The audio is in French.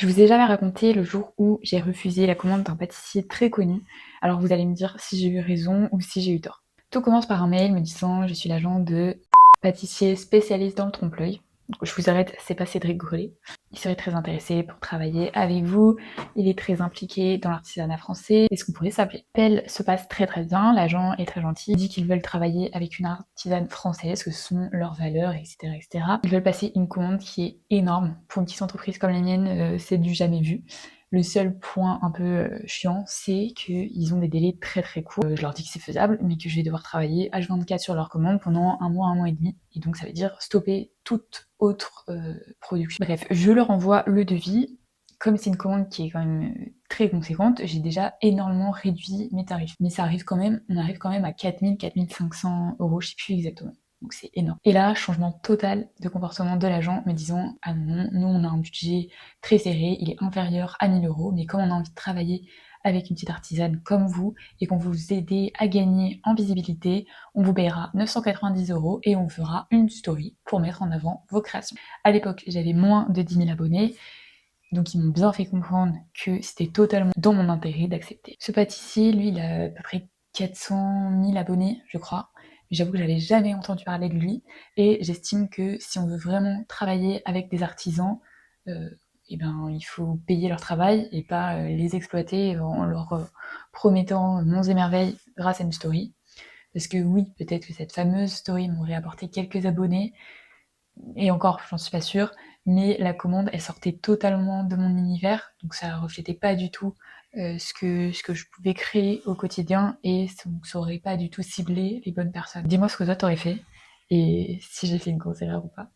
Je vous ai jamais raconté le jour où j'ai refusé la commande d'un pâtissier très connu. Alors vous allez me dire si j'ai eu raison ou si j'ai eu tort. Tout commence par un mail me disant je suis l'agent de pâtissier spécialiste dans le trompe-l'œil. Je vous arrête, c'est pas Cédric Grolet. Il serait très intéressé pour travailler avec vous. Il est très impliqué dans l'artisanat français. Est-ce qu'on pourrait s'appeler? L'appel se passe très très bien, l'agent est très gentil. Il dit qu'ils veulent travailler avec une artisane française, que ce sont leurs valeurs, etc., etc. Ils veulent passer une commande qui est énorme. Pour une petite entreprise comme la mienne, c'est du jamais vu. Le seul point un peu chiant, c'est qu'ils ont des délais très très courts. Je leur dis que c'est faisable, mais que je vais devoir travailler H24 sur leur commande pendant un mois et demi. Et donc ça veut dire stopper toute autre production. Bref, je leur envoie le devis. Comme c'est une commande qui est quand même très conséquente, j'ai déjà énormément réduit mes tarifs. Mais ça arrive quand même, on arrive quand même à 4000, 4500 euros, je sais plus exactement. Donc c'est énorme. Et là, changement total de comportement de l'agent, me disant ah non, nous on a un budget très serré, il est inférieur à 1000 euros, mais comme on a envie de travailler avec une petite artisane comme vous et qu'on vous aider à gagner en visibilité, on vous paiera 990 euros et on fera une story pour mettre en avant vos créations. À l'époque, j'avais moins de 10 000 abonnés, donc ils m'ont bien fait comprendre que c'était totalement dans mon intérêt d'accepter. Ce pâtissier, lui, il a à peu près 400 000 abonnés, je crois. J'avoue que j'avais jamais entendu parler de lui et j'estime que si on veut vraiment travailler avec des artisans, euh, eh ben, il faut payer leur travail et pas les exploiter en leur promettant monts et merveilles grâce à une story. Parce que oui, peut-être que cette fameuse story m'aurait apporté quelques abonnés, et encore, j'en suis pas sûre, mais la commande, elle sortait totalement de mon univers, donc ça reflétait pas du tout ce que je pouvais créer au quotidien, et donc ça aurait pas du tout ciblé les bonnes personnes. Dis-moi ce que toi t'aurais fait, et si j'ai fait une grosse erreur ou pas.